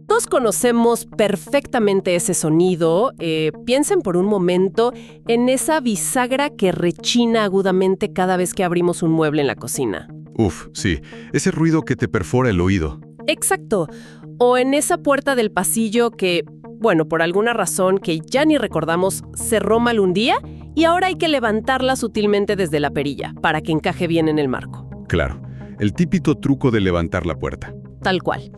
Todos conocemos perfectamente ese sonido. Piensen por un momento en esa bisagra que rechina agudamente cada vez que abrimos un mueble en la cocina. Uf, sí, ese ruido que te perfora el oído. Exacto. O en esa puerta del pasillo que, bueno, por alguna razón que ya ni recordamos, cerró mal un día y ahora hay que levantarla sutilmente desde la perilla para que encaje bien en el marco. Claro, el típico truco de levantar la puerta. Tal cual.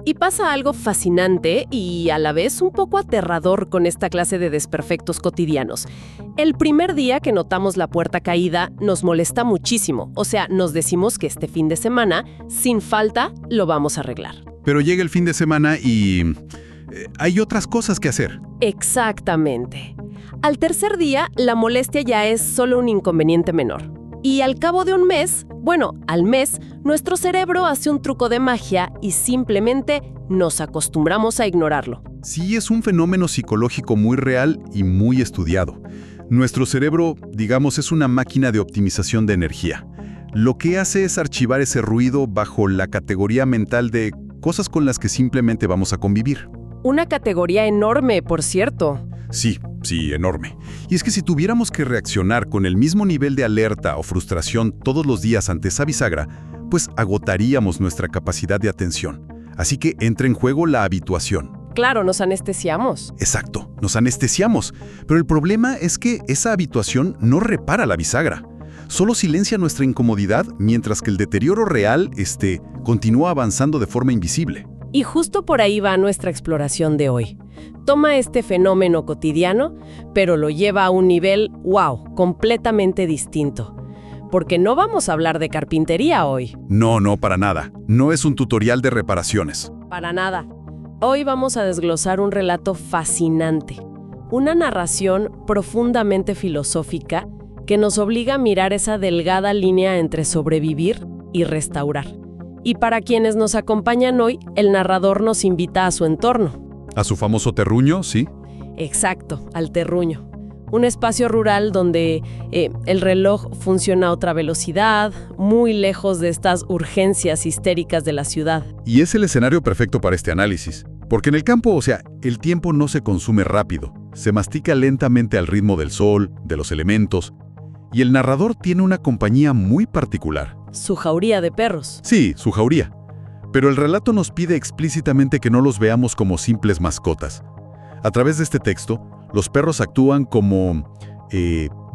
Y pasa algo fascinante y a la vez un poco aterrador con esta clase de desperfectos cotidianos. El primer día que notamos la puerta caída nos molesta muchísimo. O sea, nos decimos que este fin de semana, sin falta, lo vamos a arreglar. Pero llega el fin de semana y hay otras cosas que hacer. Exactamente. Al tercer día, la molestia ya es solo un inconveniente menor. Y al cabo de un mes, al mes, nuestro cerebro hace un truco de magia y simplemente nos acostumbramos a ignorarlo. Sí, es un fenómeno psicológico muy real y muy estudiado. Nuestro cerebro, digamos, es una máquina de optimización de energía. Lo que hace es archivar ese ruido bajo la categoría mental de cosas con las que simplemente vamos a convivir. Una categoría enorme, por cierto. Sí, enorme. Y es que si tuviéramos que reaccionar con el mismo nivel de alerta o frustración todos los días ante esa bisagra, pues agotaríamos nuestra capacidad de atención. Así que entra en juego la habituación. Claro, nos anestesiamos. Exacto, nos anestesiamos. Pero el problema es que esa habituación no repara la bisagra. Solo silencia nuestra incomodidad mientras que el deterioro real, continúa avanzando de forma invisible. Y justo por ahí va nuestra exploración de hoy. Toma este fenómeno cotidiano, pero lo lleva a un nivel, completamente distinto. Porque no vamos a hablar de carpintería hoy. No, para nada. No es un tutorial de reparaciones. Para nada. Hoy vamos a desglosar un relato fascinante. Una narración profundamente filosófica que nos obliga a mirar esa delgada línea entre sobrevivir y restaurar. Y para quienes nos acompañan hoy, el narrador nos invita a su entorno. ¿A su famoso terruño, sí? Exacto, al terruño. Un espacio rural donde el reloj funciona a otra velocidad, muy lejos de estas urgencias histéricas de la ciudad. Y es el escenario perfecto para este análisis. Porque en el campo, el tiempo no se consume rápido. Se mastica lentamente al ritmo del sol, de los elementos. Y el narrador tiene una compañía muy particular. Su jauría de perros. Sí, su jauría. Pero el relato nos pide explícitamente que no los veamos como simples mascotas. A través de este texto, los perros actúan como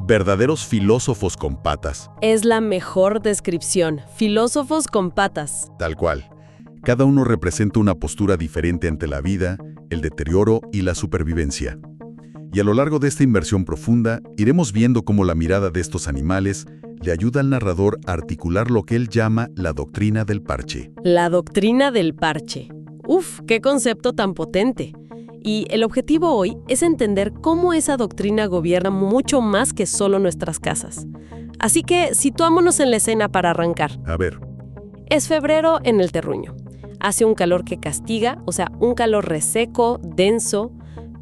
verdaderos filósofos con patas. Es la mejor descripción. Filósofos con patas. Tal cual. Cada uno representa una postura diferente ante la vida, el deterioro y la supervivencia. Y a lo largo de esta inmersión profunda, iremos viendo cómo la mirada de estos animales le ayuda al narrador a articular lo que él llama la doctrina del parche. La doctrina del parche. ¡Uf! ¡Qué concepto tan potente! Y el objetivo hoy es entender cómo esa doctrina gobierna mucho más que solo nuestras casas. Así que situámonos en la escena para arrancar. A ver. Es febrero en el terruño. Hace un calor que castiga, un calor reseco, denso.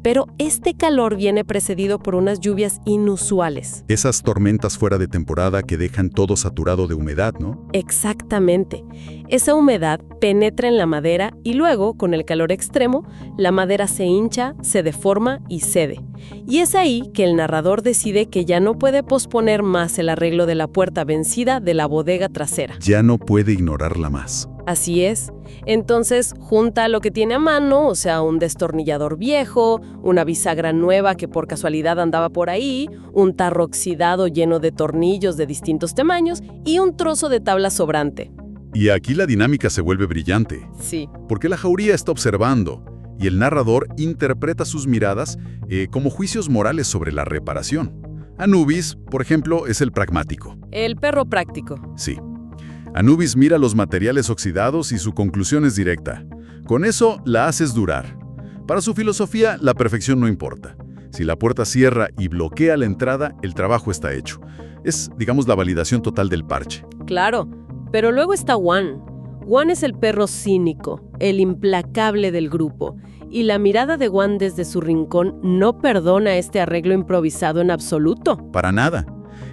Pero este calor viene precedido por unas lluvias inusuales. Esas tormentas fuera de temporada que dejan todo saturado de humedad, ¿no? Exactamente. Esa humedad penetra en la madera y luego, con el calor extremo, la madera se hincha, se deforma y cede. Y es ahí que el narrador decide que ya no puede posponer más el arreglo de la puerta vencida de la bodega trasera. Ya no puede ignorarla más. Así es. Entonces junta lo que tiene a mano, un destornillador viejo, una bisagra nueva que por casualidad andaba por ahí, un tarro oxidado lleno de tornillos de distintos tamaños y un trozo de tabla sobrante. Y aquí la dinámica se vuelve brillante. Sí. Porque la jauría está observando y el narrador interpreta sus miradas como juicios morales sobre la reparación. Anubis, por ejemplo, es el pragmático. El perro práctico. Sí. Anubis mira los materiales oxidados y su conclusión es directa. Con eso la haces durar. Para su filosofía, la perfección no importa. Si la puerta cierra y bloquea la entrada, el trabajo está hecho. Es, la validación total del parche. Claro, pero luego está Juan. Juan es el perro cínico, el implacable del grupo. Y la mirada de Juan desde su rincón no perdona este arreglo improvisado en absoluto. Para nada.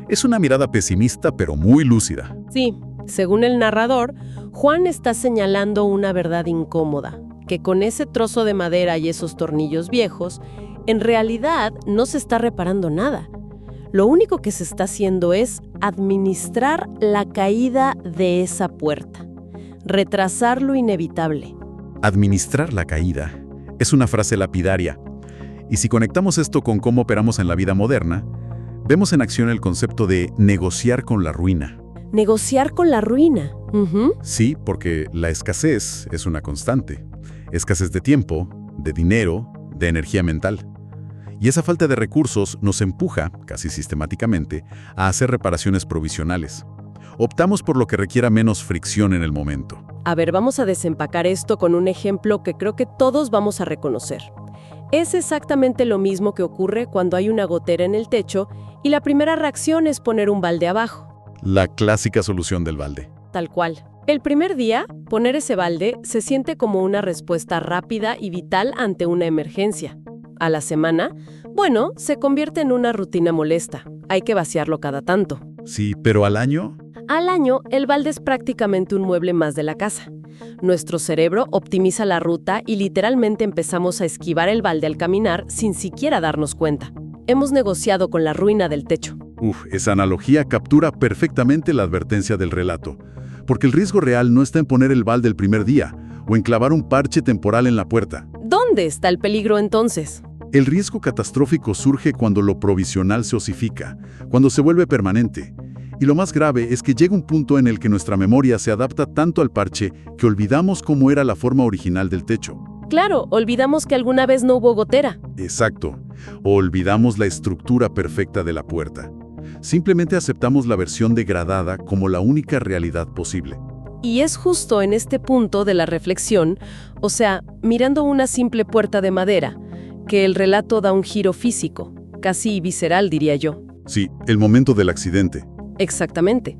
Es una mirada pesimista, pero muy lúcida. Sí, Según el narrador, Juan está señalando una verdad incómoda, que con ese trozo de madera y esos tornillos viejos, en realidad no se está reparando nada. Lo único que se está haciendo es administrar la caída de esa puerta, retrasar lo inevitable. Administrar la caída es una frase lapidaria. Y si conectamos esto con cómo operamos en la vida moderna, vemos en acción el concepto de negociar con la ruina. Negociar con la ruina. Sí, porque la escasez es una constante. Escasez de tiempo, de dinero, de energía mental. Y esa falta de recursos nos empuja, casi sistemáticamente, a hacer reparaciones provisionales. Optamos por lo que requiera menos fricción en el momento. A ver, vamos a desempacar esto con un ejemplo que creo que todos vamos a reconocer. Es exactamente lo mismo que ocurre cuando hay una gotera en el techo y la primera reacción es poner un balde abajo. La clásica solución del balde. Tal cual. El primer día, poner ese balde se siente como una respuesta rápida y vital ante una emergencia. A la semana, bueno, se convierte en una rutina molesta. Hay que vaciarlo cada tanto. Sí, pero al año... Al año, el balde es prácticamente un mueble más de la casa. Nuestro cerebro optimiza la ruta y literalmente empezamos a esquivar el balde al caminar sin siquiera darnos cuenta. Hemos negociado con la ruina del techo. Esa analogía captura perfectamente la advertencia del relato. Porque el riesgo real no está en poner el balde el primer día o en clavar un parche temporal en la puerta. ¿Dónde está el peligro entonces? El riesgo catastrófico surge cuando lo provisional se osifica, cuando se vuelve permanente. Y lo más grave es que llega un punto en el que nuestra memoria se adapta tanto al parche que olvidamos cómo era la forma original del techo. Claro, olvidamos que alguna vez no hubo gotera. Exacto. O olvidamos la estructura perfecta de la puerta. Simplemente aceptamos la versión degradada como la única realidad posible. Y es justo en este punto de la reflexión, o sea, mirando una simple puerta de madera, que el relato da un giro físico, casi visceral diría yo. Sí, el momento del accidente. Exactamente.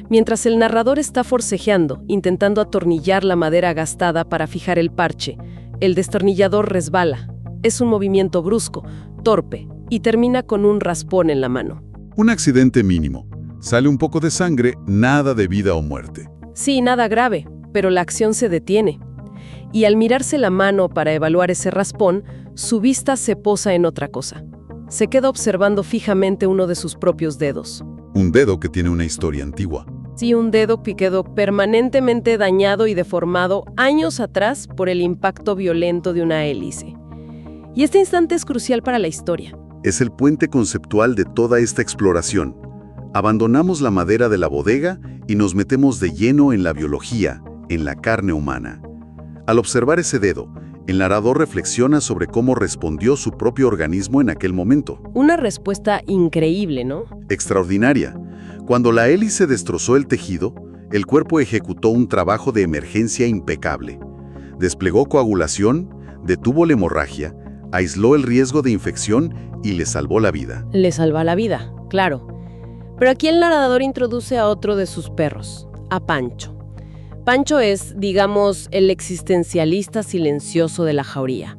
Mientras el narrador está forcejeando, intentando atornillar la madera gastada para fijar el parche, el destornillador resbala. Es un movimiento brusco, torpe, y termina con un raspón en la mano. Un accidente mínimo. Sale un poco de sangre, nada de vida o muerte. Sí, nada grave, pero la acción se detiene. Y al mirarse la mano para evaluar ese raspón, su vista se posa en otra cosa. Se queda observando fijamente uno de sus propios dedos. Un dedo que tiene una historia antigua. Sí, un dedo que quedó permanentemente dañado y deformado años atrás por el impacto violento de una hélice. Y este instante es crucial para la historia. Es el puente conceptual de toda esta exploración. Abandonamos la madera de la bodega y nos metemos de lleno en la biología, en la carne humana. Al observar ese dedo, el narrador reflexiona sobre cómo respondió su propio organismo en aquel momento. Una respuesta increíble, ¿no? Extraordinaria. Cuando la hélice destrozó el tejido, el cuerpo ejecutó un trabajo de emergencia impecable. Desplegó coagulación, detuvo la hemorragia, aisló el riesgo de infección y le salvó la vida. Le salva la vida, claro. Pero aquí el narrador introduce a otro de sus perros, a Pancho. Pancho es, digamos, el existencialista silencioso de la jauría.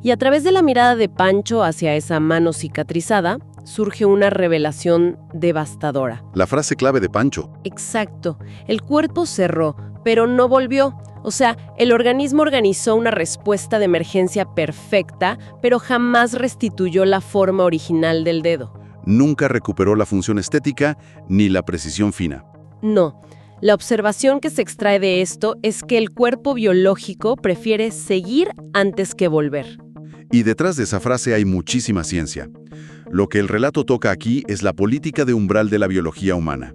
Y a través de la mirada de Pancho hacia esa mano cicatrizada, surge una revelación devastadora. La frase clave de Pancho. Exacto. El cuerpo cerró, pero no volvió. O sea, el organismo organizó una respuesta de emergencia perfecta, pero jamás restituyó la forma original del dedo. Nunca recuperó la función estética ni la precisión fina. No. La observación que se extrae de esto es que el cuerpo biológico prefiere seguir antes que volver. Y detrás de esa frase hay muchísima ciencia. Lo que el relato toca aquí es la política de umbral de la biología humana.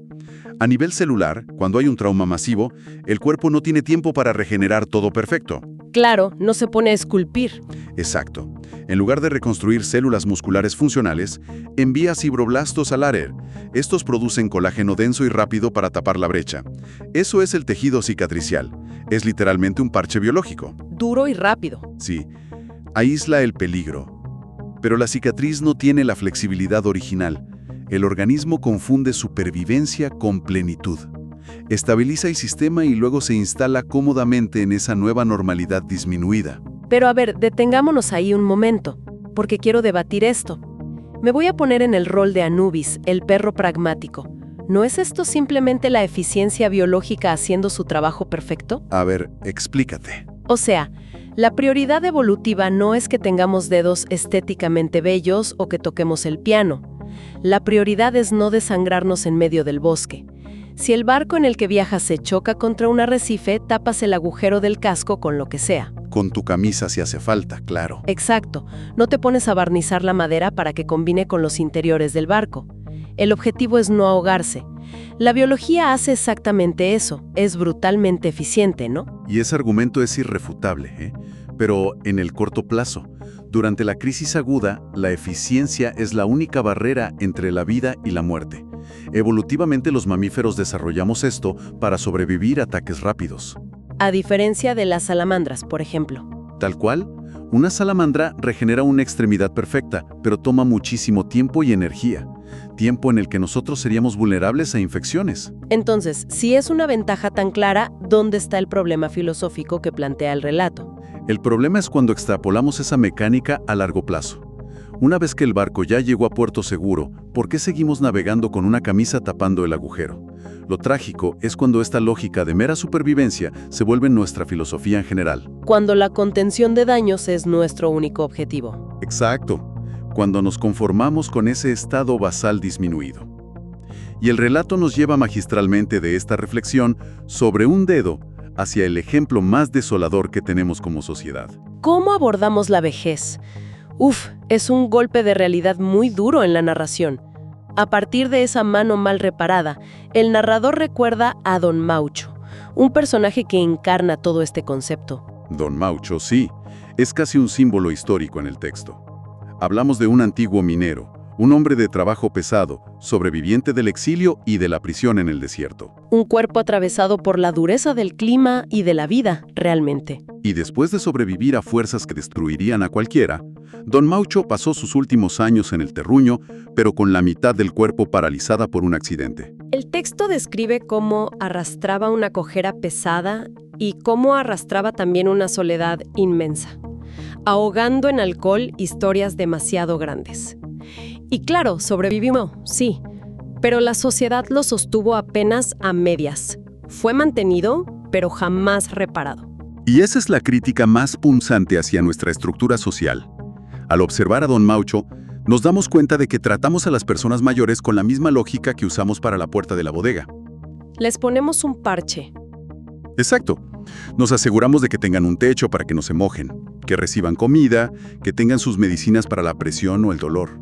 A nivel celular, cuando hay un trauma masivo, el cuerpo no tiene tiempo para regenerar todo perfecto. Claro, no se pone a esculpir. Exacto. En lugar de reconstruir células musculares funcionales, envía fibroblastos al área. Estos producen colágeno denso y rápido para tapar la brecha. Eso es el tejido cicatricial. Es literalmente un parche biológico. Duro y rápido. Sí. Aísla el peligro. Pero la cicatriz no tiene la flexibilidad original. El organismo confunde supervivencia con plenitud. Estabiliza el sistema y luego se instala cómodamente en esa nueva normalidad disminuida. Pero a ver, detengámonos ahí un momento, porque quiero debatir esto. Me voy a poner en el rol de Anubis, el perro pragmático. ¿No es esto simplemente la eficiencia biológica haciendo su trabajo perfecto? A ver, explícate. O sea, la prioridad evolutiva no es que tengamos dedos estéticamente bellos o que toquemos el piano. La prioridad es no desangrarnos en medio del bosque. Si el barco en el que viajas se choca contra un arrecife, tapas el agujero del casco con lo que sea. Con tu camisa si hace falta, claro. Exacto. No te pones a barnizar la madera para que combine con los interiores del barco. El objetivo es no ahogarse. La biología hace exactamente eso. Es brutalmente eficiente, ¿no? Y ese argumento es irrefutable, ¿eh? Pero en el corto plazo, durante la crisis aguda, la eficiencia es la única barrera entre la vida y la muerte. Evolutivamente los mamíferos desarrollamos esto para sobrevivir a ataques rápidos. A diferencia de las salamandras, por ejemplo. Tal cual, una salamandra regenera una extremidad perfecta, pero toma muchísimo tiempo y energía. Tiempo en el que nosotros seríamos vulnerables a infecciones. Entonces, si es una ventaja tan clara, ¿dónde está el problema filosófico que plantea el relato? El problema es cuando extrapolamos esa mecánica a largo plazo. Una vez que el barco ya llegó a puerto seguro, ¿por qué seguimos navegando con una camisa tapando el agujero? Lo trágico es cuando esta lógica de mera supervivencia se vuelve nuestra filosofía en general. Cuando la contención de daños es nuestro único objetivo. Exacto, cuando nos conformamos con ese estado basal disminuido. Y el relato nos lleva magistralmente de esta reflexión sobre un dedo hacia el ejemplo más desolador que tenemos como sociedad. ¿Cómo abordamos la vejez? Es un golpe de realidad muy duro en la narración. A partir de esa mano mal reparada, el narrador recuerda a Don Maucho, un personaje que encarna todo este concepto. Don Maucho, sí, es casi un símbolo histórico en el texto. Hablamos de un antiguo minero, un hombre de trabajo pesado, sobreviviente del exilio y de la prisión en el desierto. Un cuerpo atravesado por la dureza del clima y de la vida, realmente. Y después de sobrevivir a fuerzas que destruirían a cualquiera, Don Maucho pasó sus últimos años en el terruño, pero con la mitad del cuerpo paralizada por un accidente. El texto describe cómo arrastraba una cojera pesada y cómo arrastraba también una soledad inmensa, ahogando en alcohol historias demasiado grandes. Y claro, sobrevivió, sí, pero la sociedad lo sostuvo apenas a medias. Fue mantenido, pero jamás reparado. Y esa es la crítica más punzante hacia nuestra estructura social. Al observar a Don Maucho, nos damos cuenta de que tratamos a las personas mayores con la misma lógica que usamos para la puerta de la bodega. Les ponemos un parche. Exacto. Nos aseguramos de que tengan un techo para que no se mojen, que reciban comida, que tengan sus medicinas para la presión o el dolor.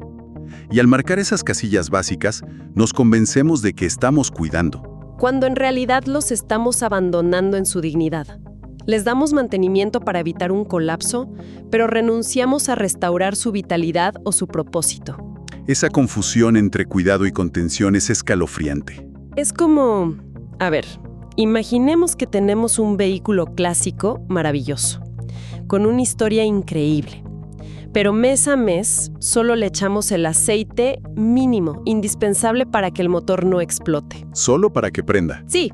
Y al marcar esas casillas básicas, nos convencemos de que estamos cuidando. Cuando en realidad los estamos abandonando en su dignidad. Les damos mantenimiento para evitar un colapso, pero renunciamos a restaurar su vitalidad o su propósito. Esa confusión entre cuidado y contención es escalofriante. Es como... imaginemos que tenemos un vehículo clásico maravilloso, con una historia increíble. Pero mes a mes solo le echamos el aceite mínimo, indispensable para que el motor no explote. Solo para que prenda. Sí.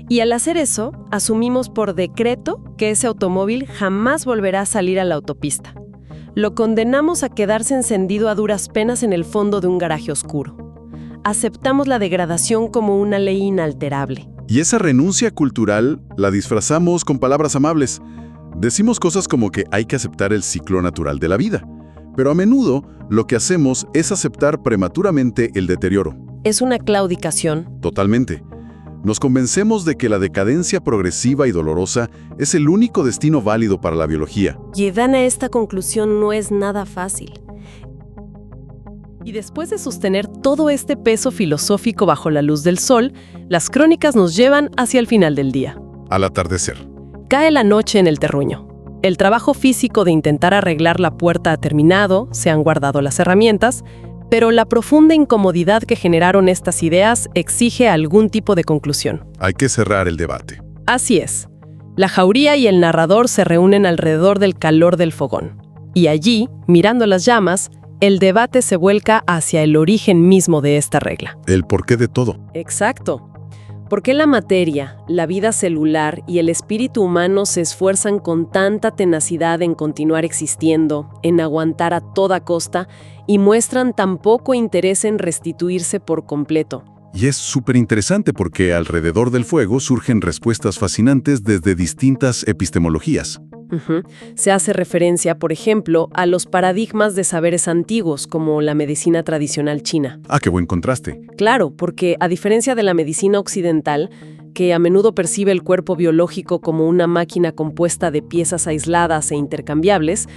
Y al hacer eso, asumimos por decreto que ese automóvil jamás volverá a salir a la autopista. Lo condenamos a quedarse encendido a duras penas en el fondo de un garaje oscuro. Aceptamos la degradación como una ley inalterable. Y esa renuncia cultural la disfrazamos con palabras amables. Decimos cosas como que hay que aceptar el ciclo natural de la vida. Pero a menudo lo que hacemos es aceptar prematuramente el deterioro. Es una claudicación. Totalmente. Nos convencemos de que la decadencia progresiva y dolorosa es el único destino válido para la biología. Llegar a esta conclusión no es nada fácil. Y después de sostener todo este peso filosófico bajo la luz del sol, las crónicas nos llevan hacia el final del día. Al atardecer. Cae la noche en el terruño. El trabajo físico de intentar arreglar la puerta ha terminado, se han guardado las herramientas, pero la profunda incomodidad que generaron estas ideas exige algún tipo de conclusión. Hay que cerrar el debate. Así es. La jauría y el narrador se reúnen alrededor del calor del fogón. Y allí, mirando las llamas, el debate se vuelca hacia el origen mismo de esta regla. El porqué de todo. Exacto. ¿Por qué la materia, la vida celular y el espíritu humano se esfuerzan con tanta tenacidad en continuar existiendo, en aguantar a toda costa, y muestran tan poco interés en restituirse por completo? Y es súper interesante porque alrededor del fuego surgen respuestas fascinantes desde distintas epistemologías. Se hace referencia, por ejemplo, a los paradigmas de saberes antiguos, como la medicina tradicional china. Ah, qué buen contraste. Claro, porque a diferencia de la medicina occidental, que a menudo percibe el cuerpo biológico como una máquina compuesta de piezas aisladas e intercambiables,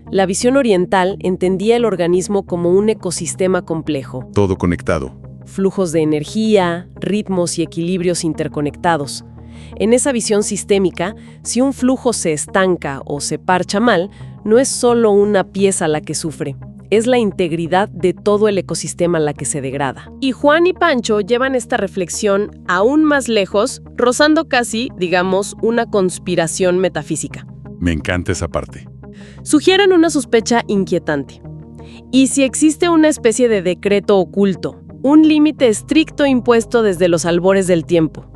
la visión oriental entendía el organismo como un ecosistema complejo. Todo conectado. Flujos de energía, ritmos y equilibrios interconectados. En esa visión sistémica, si un flujo se estanca o se parcha mal, no es solo una pieza la que sufre, es la integridad de todo el ecosistema la que se degrada. Y Juan y Pancho llevan esta reflexión aún más lejos, rozando casi, digamos, una conspiración metafísica. Me encanta esa parte. Sugieren una sospecha inquietante. ¿Y si existe una especie de decreto oculto? Un límite estricto impuesto desde los albores del tiempo.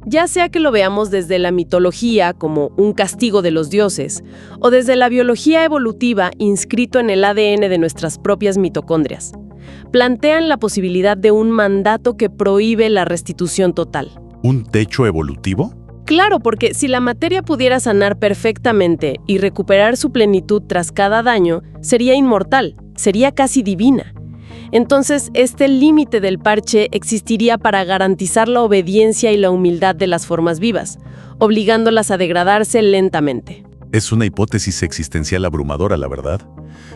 Ya sea que lo veamos desde la mitología como un castigo de los dioses, o desde la biología evolutiva inscrito en el ADN de nuestras propias mitocondrias, plantean la posibilidad de un mandato que prohíbe la restitución total. ¿Un techo evolutivo? Claro, porque si la materia pudiera sanar perfectamente y recuperar su plenitud tras cada daño, sería inmortal, sería casi divina. Entonces, este límite del parche existiría para garantizar la obediencia y la humildad de las formas vivas, obligándolas a degradarse lentamente. Es una hipótesis existencial abrumadora, la verdad.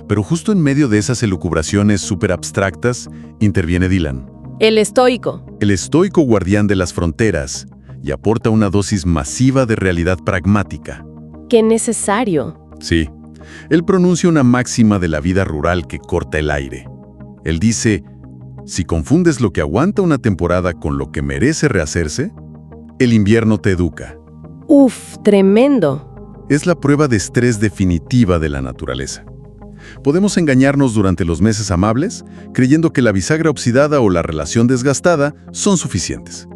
Pero justo en medio de esas elucubraciones súper abstractas, interviene Dylan. El estoico. El estoico guardián de las fronteras, y aporta una dosis masiva de realidad pragmática. ¡Qué necesario! Sí. Él pronuncia una máxima de la vida rural que corta el aire. Él dice, si confundes lo que aguanta una temporada con lo que merece rehacerse, el invierno te educa. ¡Uf! ¡Tremendo! Es la prueba de estrés definitiva de la naturaleza. Podemos engañarnos durante los meses amables, creyendo que la bisagra oxidada o la relación desgastada son suficientes.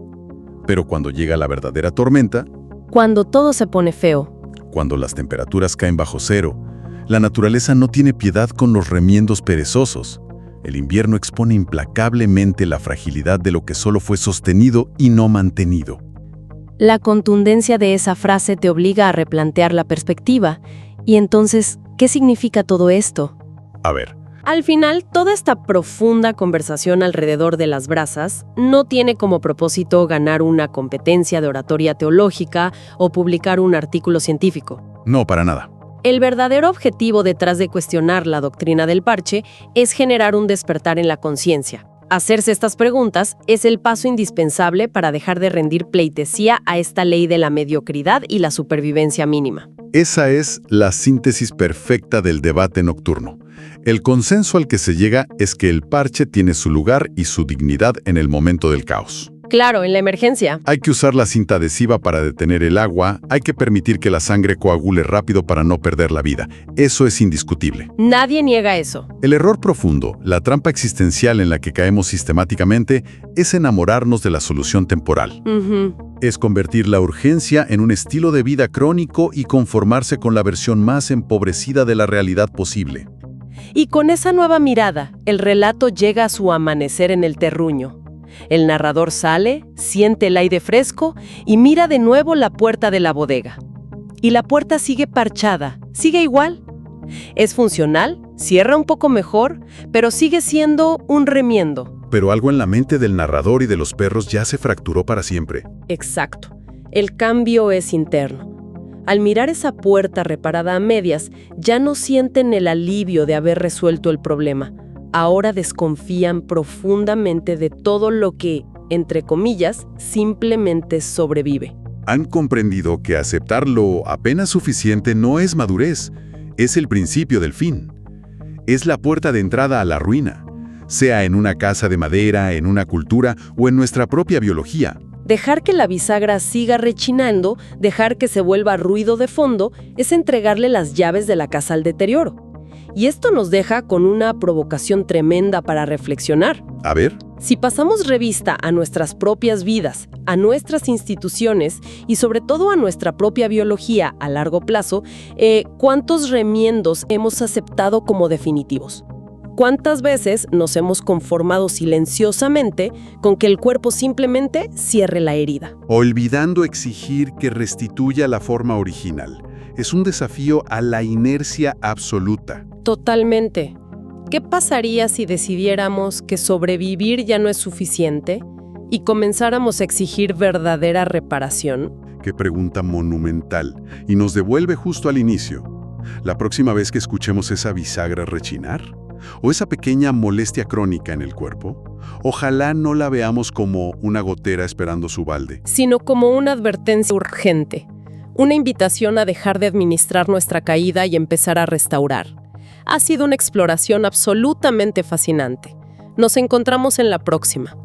Pero cuando llega la verdadera tormenta, cuando todo se pone feo, cuando las temperaturas caen bajo cero, la naturaleza no tiene piedad con los remiendos perezosos. El invierno expone implacablemente la fragilidad de lo que solo fue sostenido y no mantenido. La contundencia de esa frase te obliga a replantear la perspectiva. Y entonces, ¿qué significa todo esto? A ver. Al final, toda esta profunda conversación alrededor de las brasas no tiene como propósito ganar una competencia de oratoria teológica o publicar un artículo científico. No, para nada. El verdadero objetivo detrás de cuestionar la doctrina del parche es generar un despertar en la conciencia. Hacerse estas preguntas es el paso indispensable para dejar de rendir pleitesía a esta ley de la mediocridad y la supervivencia mínima. Esa es la síntesis perfecta del debate nocturno. El consenso al que se llega es que el parche tiene su lugar y su dignidad en el momento del caos. Claro, en la emergencia. Hay que usar la cinta adhesiva para detener el agua, hay que permitir que la sangre coagule rápido para no perder la vida. Eso es indiscutible. Nadie niega eso. El error profundo, la trampa existencial en la que caemos sistemáticamente, es enamorarnos de la solución temporal. Es convertir la urgencia en un estilo de vida crónico y conformarse con la versión más empobrecida de la realidad posible. Y con esa nueva mirada, el relato llega a su amanecer en el terruño. El narrador sale, siente el aire fresco y mira de nuevo la puerta de la bodega. Y la puerta sigue parchada, sigue igual. Es funcional, cierra un poco mejor, pero sigue siendo un remiendo. Pero algo en la mente del narrador y de los perros ya se fracturó para siempre. Exacto. El cambio es interno. Al mirar esa puerta reparada a medias, ya no sienten el alivio de haber resuelto el problema. Ahora desconfían profundamente de todo lo que, entre comillas, simplemente sobrevive. Han comprendido que aceptar lo apenas suficiente no es madurez, es el principio del fin. Es la puerta de entrada a la ruina, sea en una casa de madera, en una cultura o en nuestra propia biología. Dejar que la bisagra siga rechinando, dejar que se vuelva ruido de fondo, es entregarle las llaves de la casa al deterioro. Y esto nos deja con una provocación tremenda para reflexionar. A ver. Si pasamos revista a nuestras propias vidas, a nuestras instituciones y sobre todo a nuestra propia biología a largo plazo, ¿cuántos remiendos hemos aceptado como definitivos? ¿Cuántas veces nos hemos conformado silenciosamente con que el cuerpo simplemente cierre la herida? Olvidando exigir que restituya la forma original. Es un desafío a la inercia absoluta. Totalmente. ¿Qué pasaría si decidiéramos que sobrevivir ya no es suficiente y comenzáramos a exigir verdadera reparación? Qué pregunta monumental. Y nos devuelve justo al inicio. La próxima vez que escuchemos esa bisagra rechinar, o esa pequeña molestia crónica en el cuerpo, ojalá no la veamos como una gotera esperando su balde, Sino como una advertencia urgente, una invitación a dejar de administrar nuestra caída y empezar a restaurar. Ha sido una exploración absolutamente fascinante. Nos encontramos en la próxima.